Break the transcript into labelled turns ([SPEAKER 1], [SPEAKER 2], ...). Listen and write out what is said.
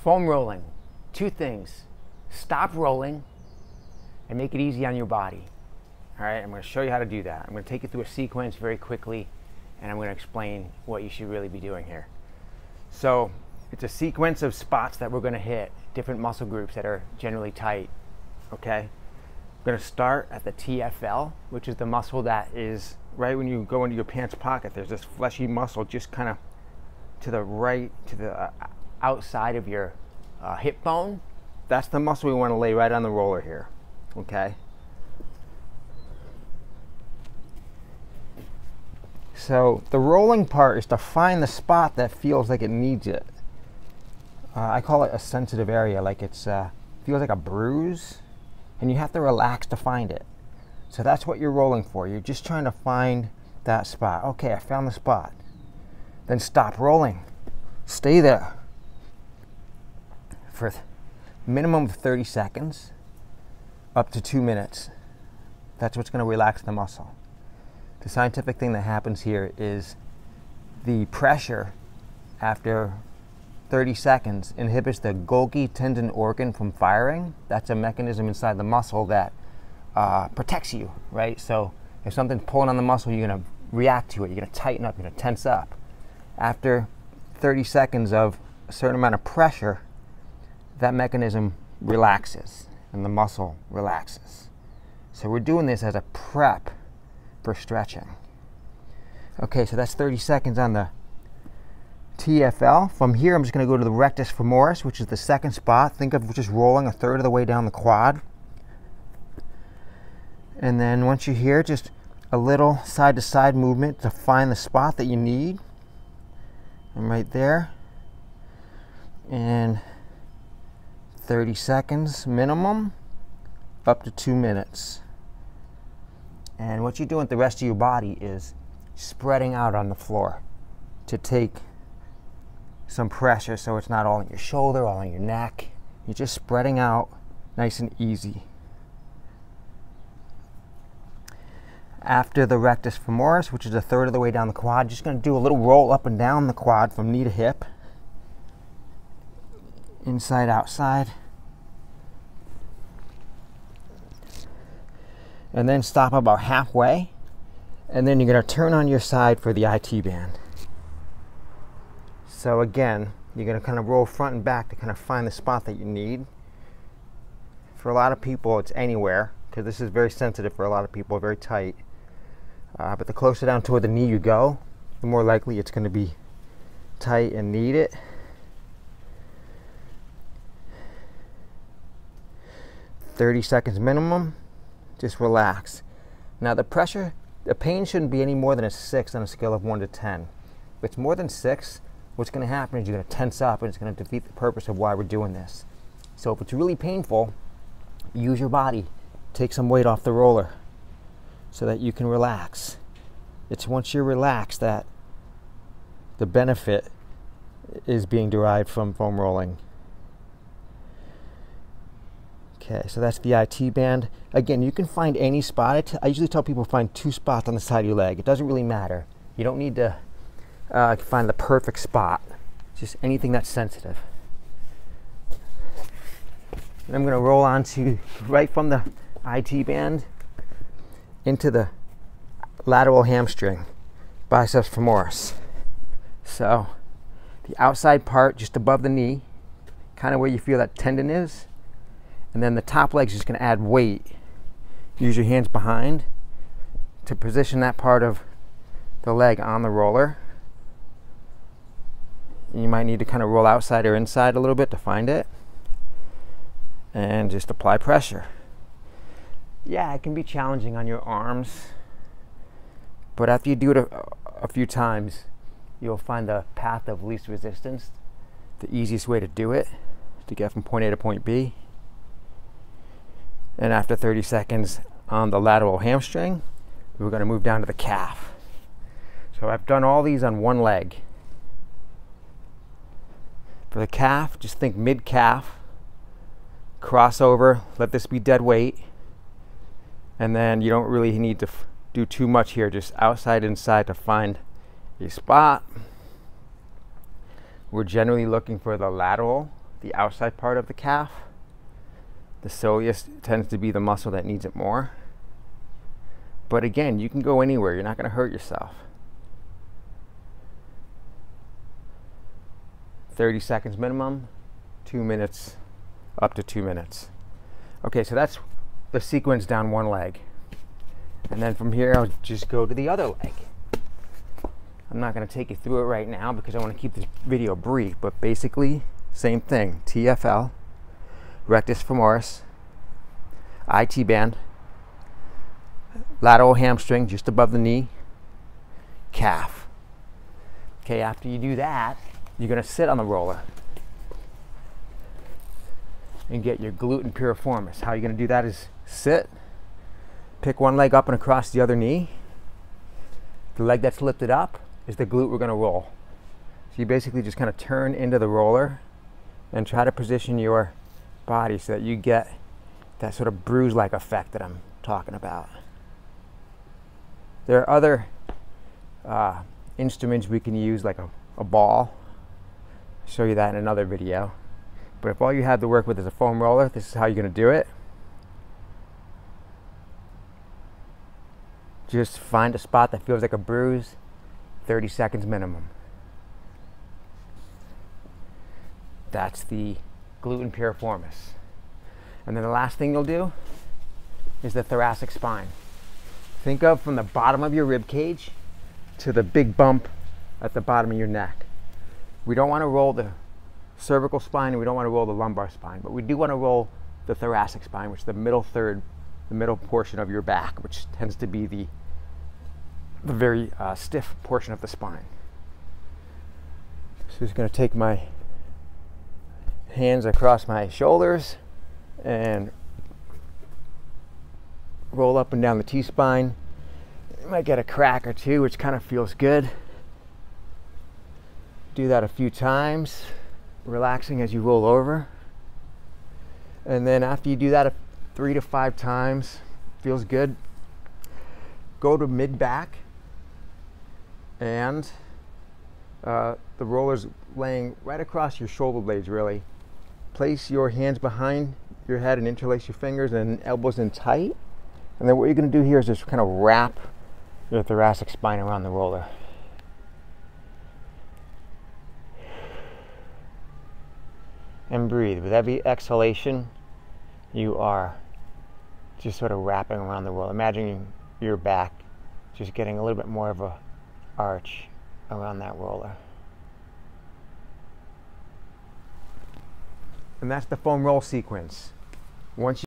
[SPEAKER 1] foam rolling, two things. Stop rolling and make it easy on your body. All right, I'm going to show you how to do that. I'm going to take you through a sequence very quickly, and I'm going to explain what you should really be doing here. So it's a sequence of spots that we're going to hit, different muscle groups that are generally tight, okay? We're going to start at the TFL, which is the muscle that is right when you go into your pants pocket. There's this fleshy muscle just kind of to the right, to the outside of your hip bone. That's the muscle we want to lay right on the roller here, okay? So the rolling part is to find the spot that feels like it needs it. I call it a sensitive area, like it's feels like a bruise, and you have to relax to find it. So that's what you're rolling for. You're just trying to find that spot. Okay, I found the spot. Then stop rolling. Stay there for minimum of 30 seconds, up to 2 minutes. That's what's going to relax the muscle. The scientific thing that happens here is the pressure after 30 seconds inhibits the Golgi tendon organ from firing. That's a mechanism inside the muscle that protects you, right? So if something's pulling on the muscle, you're going to react to it. You're going to tighten up. You're going to tense up. After 30 seconds of a certain amount of pressure, that mechanism relaxes and the muscle relaxes. So we're doing this as a prep for stretching. Okay, so that's 30 seconds on the TFL. From here, I'm just going to go to the rectus femoris, which is the second spot. Think of just rolling a third of the way down the quad. And then once you're here, just a little side-to-side movement to find the spot that you need. I'm right there. And 30 seconds minimum, up to 2 minutes. And what you're doing with the rest of your body is spreading out on the floor to take some pressure so it's not all on your shoulder, all on your neck. You're just spreading out nice and easy. After the rectus femoris, which is a third of the way down the quad, just going to do a little roll up and down the quad from knee to hip. Inside, outside. And then stop about halfway. And then you're going to turn on your side for the IT band. So again, you're going to kind of roll front and back to kind of find the spot that you need. For a lot of people, it's anywhere, because this is very sensitive for a lot of people, very tight. But the closer down toward the knee you go, the more likely it's going to be tight and need it. "30 seconds minimum. Just relax. Now the pain shouldn't be any more than a 6 on a scale of 1 to 10. If it's more than 6, what's going to happen is you're going to tense up, and it's going to defeat the purpose of why we're doing this. So if it's really painful, use your body. Take some weight off the roller so that you can relax. It's once you're relaxed that the benefit is being derived from foam rolling. Okay, so that's the IT band. Again, you can find any spot. I usually tell people find 2 spots on the side of your leg. It doesn't really matter. You don't need to find the perfect spot. Just anything that's sensitive. And I'm going to roll on to right from the IT band into the lateral hamstring, biceps femoris. So the outside part just above the knee, kind of where you feel that tendon is. And then the top leg's just going to add weight. Use your hands behind to position that part of the leg on the roller. And you might need to kind of roll outside or inside a little bit to find it. And just apply pressure. Yeah, it can be challenging on your arms. But after you do it a few times, you'll find the path of least resistance. The easiest way to do it, to get from point A to point B. And after 30 seconds on the lateral hamstring, we're going to move down to the calf. So I've done all these on one leg. For the calf, just think mid-calf, cross over, let this be dead weight, and then you don't really need to do too much here, just outside, inside to find a spot. We're generally looking for the lateral the outside part of the calf. The soleus tends to be the muscle that needs it more. But again, you can go anywhere. You're not going to hurt yourself. 30 seconds minimum, 2 minutes, up to 2 minutes. Okay, so that's the sequence down one leg. And then from here, I'll just go to the other leg. I'm not going to take you through it right now because I want to keep this video brief, but basically, same thing. TFL, rectus femoris, IT band, lateral hamstring just above the knee, calf. Okay, after you do that, you're going to sit on the roller and get your glute and piriformis. How you're going to do that is sit, pick one leg up and across the other knee. The leg that's lifted up is the glute we're going to roll. So you basically just kind of turn into the roller and try to position your body so that you get that sort of bruise-like effect that I'm talking about. There are other instruments we can use, like a ball. I'll show you that in another video. But if all you have to work with is a foam roller, this is how you're going to do it. Just find a spot that feels like a bruise, 30 seconds minimum. That's the glute and piriformis. And then the last thing you'll do is the thoracic spine. Think of from the bottom of your rib cage to the big bump at the bottom of your neck. We don't want to roll the cervical spine and we don't want to roll the lumbar spine, but we do want to roll the thoracic spine, which is the middle third, the middle portion of your back, which tends to be the very stiff portion of the spine. So I'm just going to take my hands across my shoulders and roll up and down the T-spine. You might get a crack or two, which kind of feels good. Do that a few times, relaxing as you roll over. And then after you do that 3 to 5 times, feels good, go to mid-back, and the roller's laying right across your shoulder blades, really. Place your hands behind your head and interlace your fingers and elbows in tight. And then what you're going to do here is just kind of wrap your thoracic spine around the roller. And breathe. With every exhalation, you are just sort of wrapping around the roller. Imagine your back just getting a little bit more of a arch around that roller. And that's the foam roll sequence. Once you